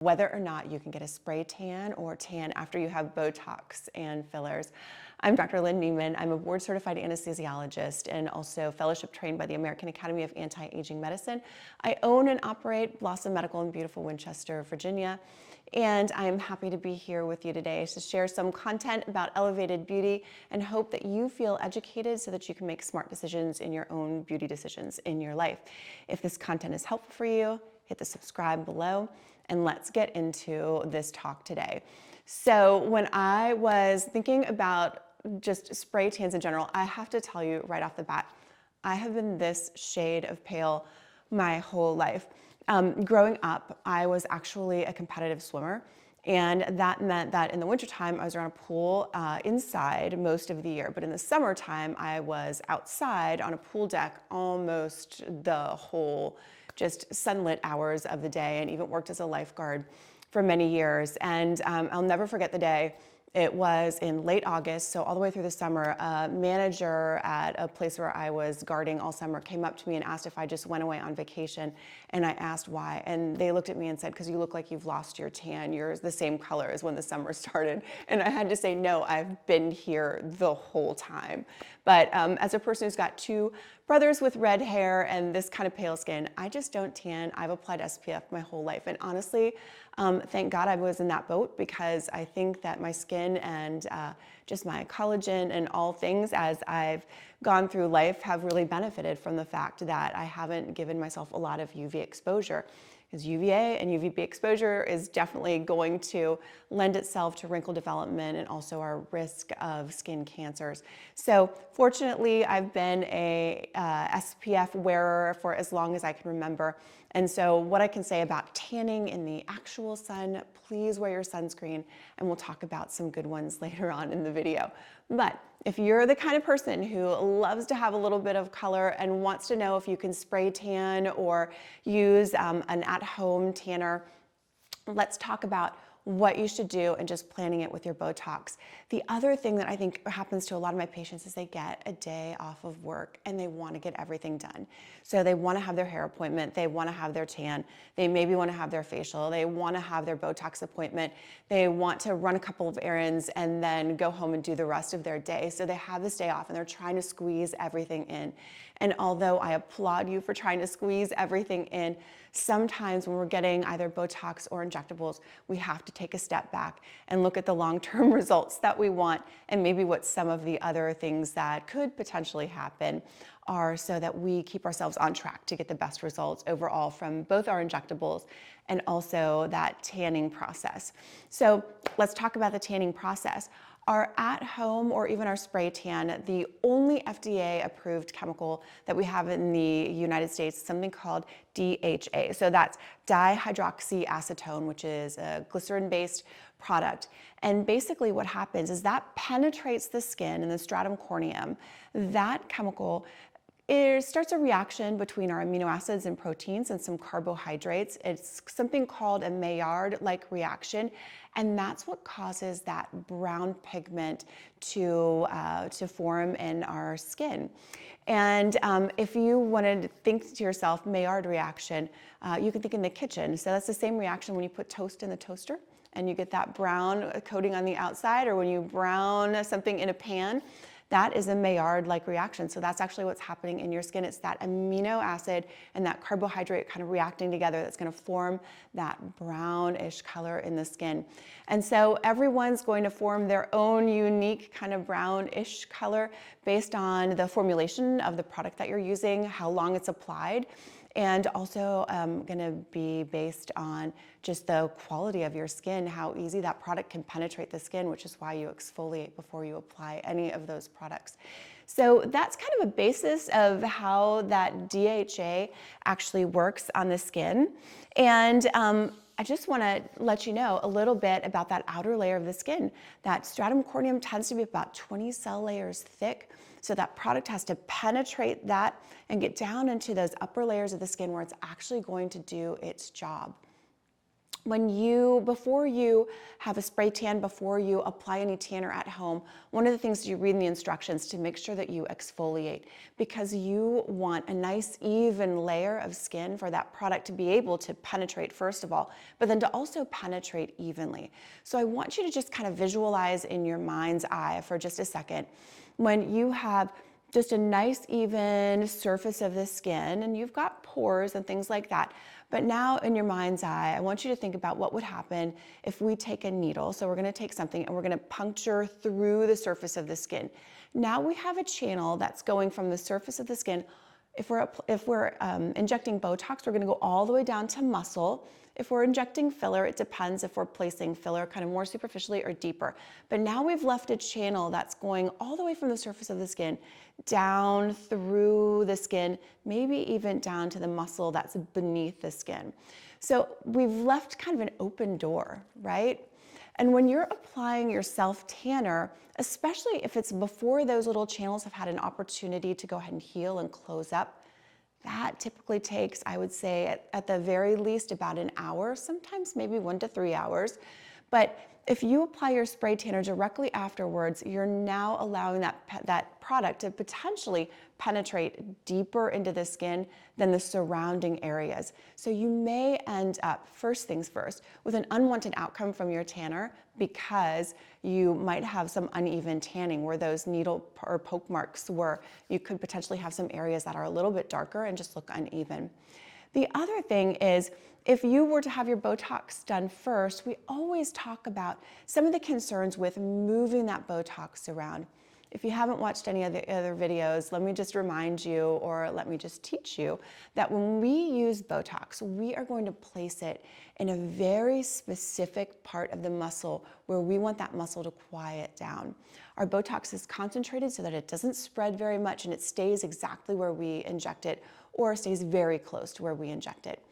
whether or not you can get a spray tan or tan after you have Botox and fillers. I'm Dr. Lynn Neiman. I'm a board certified anesthesiologist and also fellowship trained by the American Academy of Anti-Aging Medicine. I own and operate Blossom Medical in beautiful Winchester, Virginia. And I'm happy to be here with you today to share some content about elevated beauty and hope that you feel educated so that you can make smart decisions in your own beauty decisions in your life. If this content is helpful for you, hit the subscribe below and let's get into this talk today. So when I was thinking about just spray tans in general, I have to tell you right off the bat, I have been this shade of pale my whole life. Growing up, I was actually a competitive swimmer, and that meant that in the wintertime, I was around a pool inside most of the year, but in the summertime, I was outside on a pool deck almost the whole just sunlit hours of the day, and even worked as a lifeguard for many years. And I'll never forget the day. It was in late August, so all the way through the summer, a manager at a place where I was guarding all summer came up to me and asked if I just went away on vacation, and I asked why, and they looked at me and said, "Because you look like you've lost your tan. You're the same color as when the summer started." And I had to say, no, I've been here the whole time. But as a person who's got two brothers with red hair and this kind of pale skin, I just don't tan. I've applied SPF my whole life, and honestly, thank God I was in that boat, because I think that my skin and just my collagen and all things as I've gone through life have really benefited from the fact that I haven't given myself a lot of UV exposure. Because UVA and UVB exposure is definitely going to lend itself to wrinkle development and also our risk of skin cancers. So fortunately, I've been a SPF wearer for as long as I can remember. And so what I can say about tanning in the actual sun, please wear your sunscreen, and we'll talk about some good ones later on in the video. But if you're the kind of person who loves to have a little bit of color and wants to know if you can spray tan or use an at-home tanner, let's talk about what you should do and just planning it with your Botox. The other thing that I think happens to a lot of my patients is they get a day off of work and they want to get everything done. So they want to have their hair appointment, they want to have their tan, they maybe want to have their facial, they want to have their Botox appointment, they want to run a couple of errands and then go home and do the rest of their day. So they have this day off and they're trying to squeeze everything in. And although I applaud you for trying to squeeze everything in, sometimes when we're getting either Botox or injectables, we have to take a step back and look at the long-term results that we want and maybe what some of the other things that could potentially happen are, so that we keep ourselves on track to get the best results overall from both our injectables and also that tanning process. So let's talk about the tanning process. Our at-home or even our spray tan, the only FDA-approved chemical that we have in the United States is something called DHA. So that's dihydroxyacetone, which is a glycerin-based product. And basically what happens is that penetrates the skin and the stratum corneum. That chemical, it starts a reaction between our amino acids and proteins and some carbohydrates. It's something called a Maillard-like reaction, and that's what causes that brown pigment to form in our skin. And if you wanted to think to yourself, Maillard reaction, you can think in the kitchen. So that's the same reaction when you put toast in the toaster and you get that brown coating on the outside, or when you brown something in a pan. That is a Maillard-like reaction. So that's actually what's happening in your skin. It's that amino acid and that carbohydrate kind of reacting together that's going to form that brownish color in the skin. And so everyone's going to form their own unique kind of brownish color based on the formulation of the product that you're using, how long it's applied, and also going to be based on just the quality of your skin, how easy that product can penetrate the skin, which is why you exfoliate before you apply any of those products. So that's kind of a basis of how that DHA actually works on the skin. And I just want to let you know a little bit about that outer layer of the skin. That stratum corneum tends to be about 20 cell layers thick. So that product has to penetrate that and get down into those upper layers of the skin where it's actually going to do its job. Before you have a spray tan, before you apply any tanner at home, one of the things you read in the instructions to make sure that you exfoliate, because you want a nice even layer of skin for that product to be able to penetrate first of all, but then to also penetrate evenly. So I want you to just kind of visualize in your mind's eye for just a second when you have just a nice even surface of the skin and you've got pores and things like that. But now in your mind's eye, I want you to think about what would happen if we take a needle. So we're gonna take something and we're gonna puncture through the surface of the skin. Now we have a channel that's going from the surface of the skin. If we're injecting Botox, we're gonna go all the way down to muscle. If we're injecting filler, it depends if we're placing filler kind of more superficially or deeper. But now we've left a channel that's going all the way from the surface of the skin down through the skin, maybe even down to the muscle that's beneath the skin. So we've left kind of an open door, right? And when you're applying your self-tanner, especially if it's before those little channels have had an opportunity to go ahead and heal and close up, that typically takes, I would say, at the very least about an hour, sometimes maybe 1 to 3 hours. But if you apply your spray tanner directly afterwards, you're now allowing that product to potentially penetrate deeper into the skin than the surrounding areas. So you may end up, first things first, with an unwanted outcome from your tanner because you might have some uneven tanning where those needle or poke marks were. You could potentially have some areas that are a little bit darker and just look uneven. The other thing is, if you were to have your Botox done first, we always talk about some of the concerns with moving that Botox around. If you haven't watched any of the other videos, let me just remind you, or let me just teach you, that when we use Botox, we are going to place it in a very specific part of the muscle where we want that muscle to quiet down. Our Botox is concentrated so that it doesn't spread very much and it stays exactly where we inject it, or stays very close to where we inject it.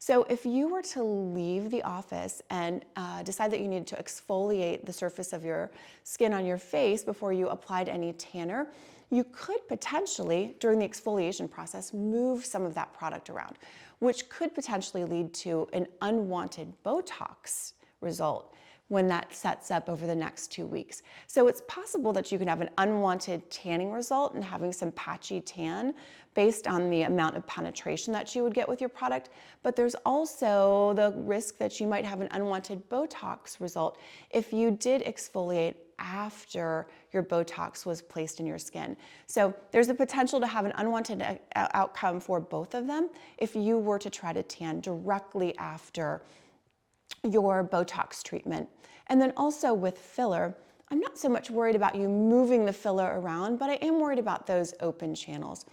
So if you were to leave the office and decide that you needed to exfoliate the surface of your skin on your face before you applied any tanner, you could potentially, during the exfoliation process, move some of that product around, which could potentially lead to an unwanted Botox result when that sets up over the next 2 weeks. So it's possible that you can have an unwanted tanning result and having some patchy tan based on the amount of penetration that you would get with your product, but there's also the risk that you might have an unwanted Botox result if you did exfoliate after your Botox was placed in your skin. So there's a potential to have an unwanted outcome for both of them if you were to try to tan directly after your Botox treatment. And then also with filler, I'm not so much worried about you moving the filler around, but I am worried about those open channels.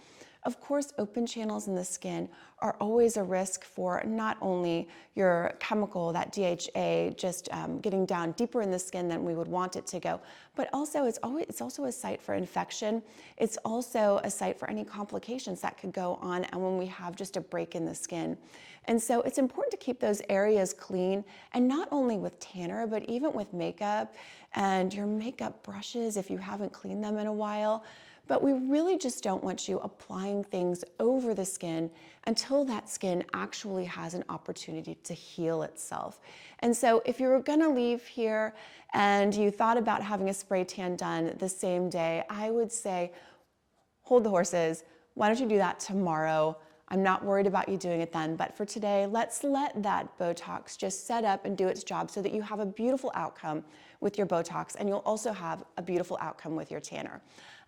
Of course, open channels in the skin are always a risk for not only your chemical, that DHA, just getting down deeper in the skin than we would want it to go, but also it's also a site for infection. It's also a site for any complications that could go on and when we have just a break in the skin. And so it's important to keep those areas clean, and not only with tanner, but even with makeup and your makeup brushes if you haven't cleaned them in a while. But we really just don't want you applying things over the skin until that skin actually has an opportunity to heal itself. And so if you were gonna leave here and you thought about having a spray tan done the same day, I would say, hold the horses. Why don't you do that tomorrow? I'm not worried about you doing it then, but for today, let's let that Botox just set up and do its job so that you have a beautiful outcome with your Botox, and you'll also have a beautiful outcome with your tanner.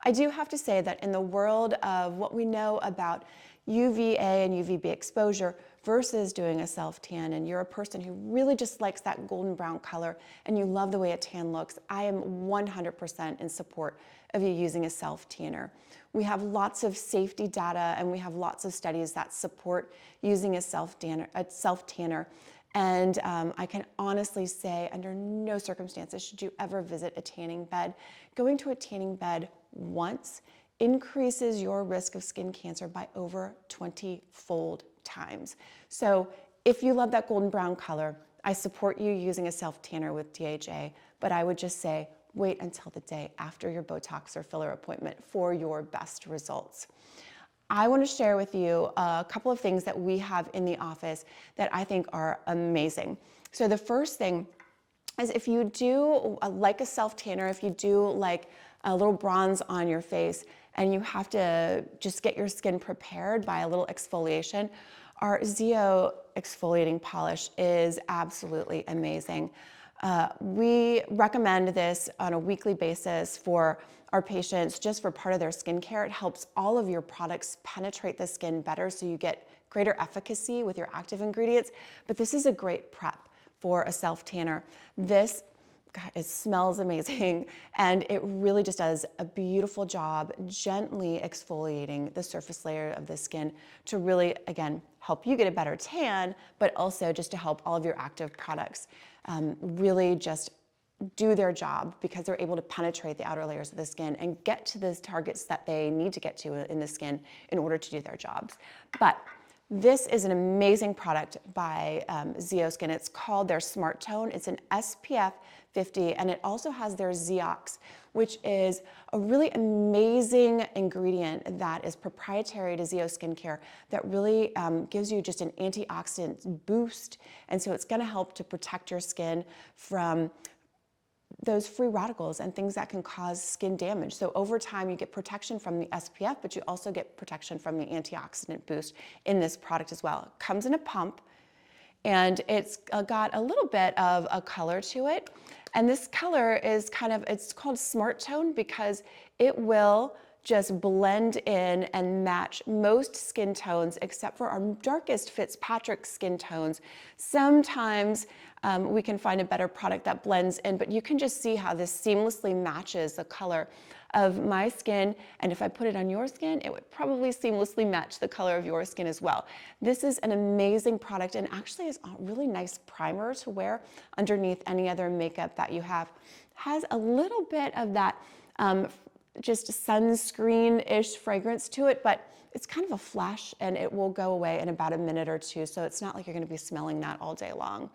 I do have to say that in the world of what we know about UVA and UVB exposure versus doing a self-tan, and you're a person who really just likes that golden brown color and you love the way a tan looks, I am 100% in support of you using a self-tanner. We have lots of safety data and we have lots of studies that support using a self-tanner. And I can honestly say, under no circumstances should you ever visit a tanning bed. Going to a tanning bed once increases your risk of skin cancer by over 20-fold times. So if you love that golden brown color, I support you using a self-tanner with DHA, but I would just say, wait until the day after your Botox or filler appointment for your best results. I want to share with you a couple of things that we have in the office that I think are amazing. So the first thing is, if you do like a self-tanner, if you do like a little bronze on your face and you have to just get your skin prepared by a little exfoliation, our Zeo exfoliating polish is absolutely amazing. We recommend this on a weekly basis for our patients just for part of their skincare. It helps all of your products penetrate the skin better so you get greater efficacy with your active ingredients, but this is a great prep for a self-tanner. This, God, it smells amazing, and it really just does a beautiful job gently exfoliating the surface layer of the skin to really, again, help you get a better tan, but also just to help all of your active products really just do their job, because they're able to penetrate the outer layers of the skin and get to those targets that they need to get to in the skin in order to do their jobs. But this is an amazing product by Zeo Skin. It's called their Smart Tone. It's an SPF 50, and it also has their Zeox, which is a really amazing ingredient that is proprietary to Zeo Skincare that really gives you just an antioxidant boost. And so it's gonna help to protect your skin from those free radicals and things that can cause skin damage. So over time, you get protection from the SPF, but you also get protection from the antioxidant boost in this product as well. It comes in a pump, and it's got a little bit of a color to it. And this color is it's called Smart Tone because it will just blend in and match most skin tones except for our darkest Fitzpatrick skin tones. Sometimes we can find a better product that blends in, but you can just see how this seamlessly matches the color of my skin, and if I put it on your skin, it would probably seamlessly match the color of your skin as well. This is an amazing product, and actually is a really nice primer to wear underneath any other makeup that you have. Has a little bit of that just sunscreen-ish fragrance to it, but it's kind of a flash and it will go away in about a minute or two, so it's not like you're gonna be smelling that all day long.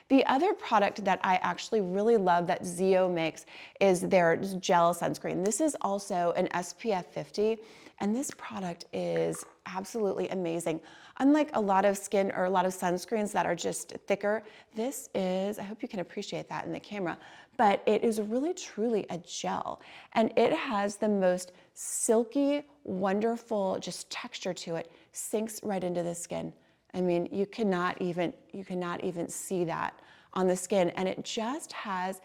The other product that I actually really love that Zeo makes is their gel sunscreen. This is also an SPF 50, and this product is absolutely amazing. Unlike a lot of skin or a lot of sunscreens that are just thicker, this is, I hope you can appreciate that in the camera, but it is really truly a gel, and it has the most silky, wonderful just texture to it, sinks right into the skin. I mean, you cannot even see that on the skin, and it just has,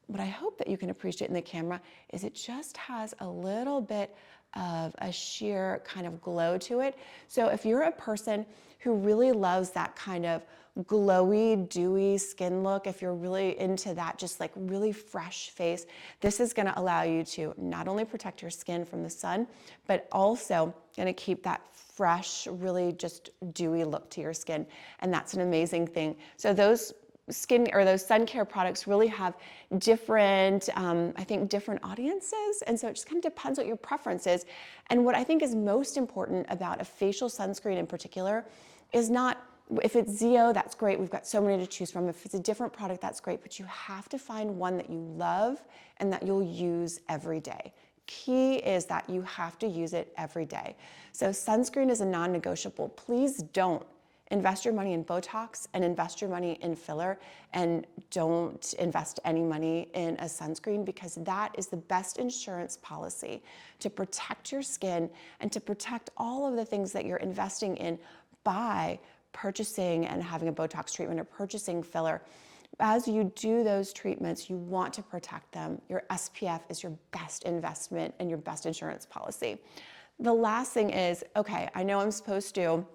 what I hope that you can appreciate in the camera is it just has a little bit of a sheer kind of glow to it. So if you're a person who really loves that kind of glowy, dewy skin look, if you're really into that just like really fresh face, this is gonna allow you to not only protect your skin from the sun, but also gonna keep that fresh, really just dewy look to your skin. And that's an amazing thing. So those skin or those sun care products really have different, I think, different audiences. And so it just kind of depends what your preference is. And what I think is most important about a facial sunscreen in particular is not, if it's Zeo, that's great. We've got so many to choose from. If it's a different product, that's great. But you have to find one that you love and that you'll use every day. Key is that you have to use it every day. So sunscreen is a non-negotiable. Please don't invest your money in Botox and invest your money in filler, and don't invest any money in a sunscreen, because that is the best insurance policy to protect your skin and to protect all of the things that you're investing in by purchasing and having a Botox treatment or purchasing filler. As you do those treatments, you want to protect them. Your SPF is your best investment and your best insurance policy. The last thing is, okay, I know I'm supposed to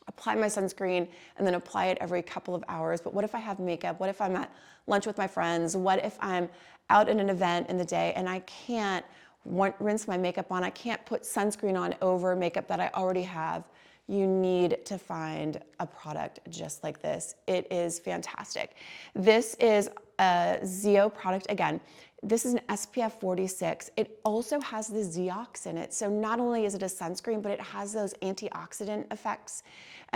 apply my sunscreen and then apply it every couple of hours, but what if I have makeup? What if I'm at lunch with my friends? What if I'm out in an event in the day and I can't rinse my makeup on? I can't put sunscreen on over makeup that I already have. You need to find a product just like this. It is fantastic. This is a Zeo product. Again, this is an SPF 46. It also has the Zeox in it. So not only is it a sunscreen, but it has those antioxidant effects,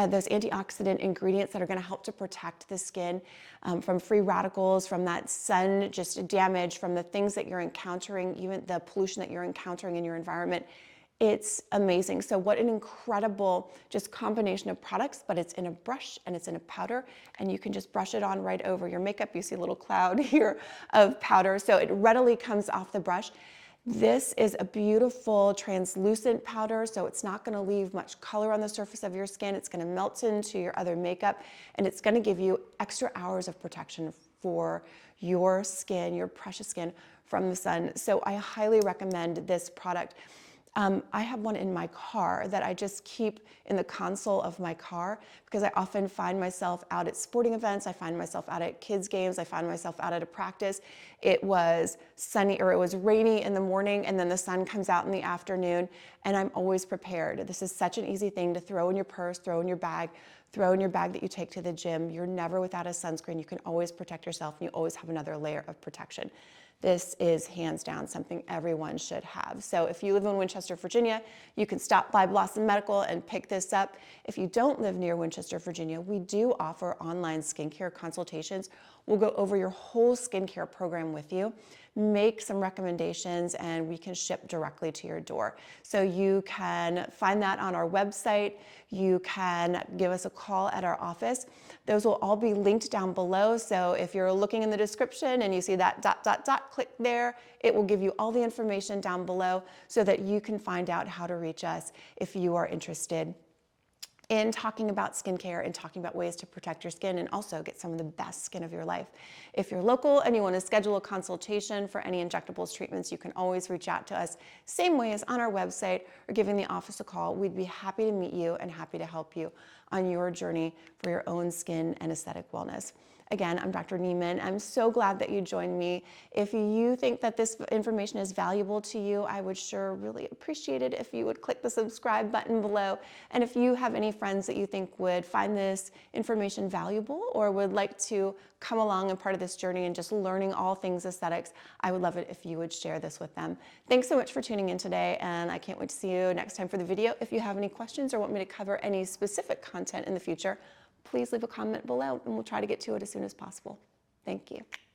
those antioxidant ingredients that are gonna help to protect the skin from free radicals, from that sun just damage, from the things that you're encountering, even the pollution that you're encountering in your environment. It's amazing. So what an incredible just combination of products, but it's in a brush and it's in a powder, and you can just brush it on right over your makeup. You see a little cloud here of powder, so it readily comes off the brush. This is a beautiful translucent powder, so it's not going to leave much color on the surface of your skin. It's going to melt into your other makeup, and it's going to give you extra hours of protection for your skin, your precious skin, from the sun. So I highly recommend this product. I have one in my car that I just keep in the console of my car because I often find myself out at sporting events, I find myself out at kids' games, I find myself out at a practice. It was sunny or it was rainy in the morning and then the sun comes out in the afternoon, and I'm always prepared. This is such an easy thing to throw in your purse, throw in your bag that you take to the gym. You're never without a sunscreen. You can always protect yourself, and you always have another layer of protection. This is hands down something everyone should have. So if you live in Winchester, Virginia, you can stop by Blossom Medical and pick this up. If you don't live near Winchester, Virginia, we do offer online skincare consultations. We'll go over your whole skincare program with you, make some recommendations, and we can ship directly to your door. So you can find that on our website. You can give us a call at our office. Those will all be linked down below. So if you're looking in the description and you see that ... click there. It will give you all the information down below so that you can find out how to reach us if you are interested in talking about skincare and talking about ways to protect your skin and also get some of the best skin of your life. If you're local and you want to schedule a consultation for any injectables treatments, you can always reach out to us, same way as on our website or giving the office a call. We'd be happy to meet you and happy to help you on your journey for your own skin and aesthetic wellness. Again, I'm Dr. Neiman. I'm so glad that you joined me. If you think that this information is valuable to you, I would sure really appreciate it if you would click the subscribe button below. And if you have any friends that you think would find this information valuable or would like to come along and part of this journey and just learning all things aesthetics, I would love it if you would share this with them. Thanks so much for tuning in today, and I can't wait to see you next time for the video. If you have any questions or want me to cover any specific content in the future, please leave a comment below and we'll try to get to it as soon as possible. Thank you.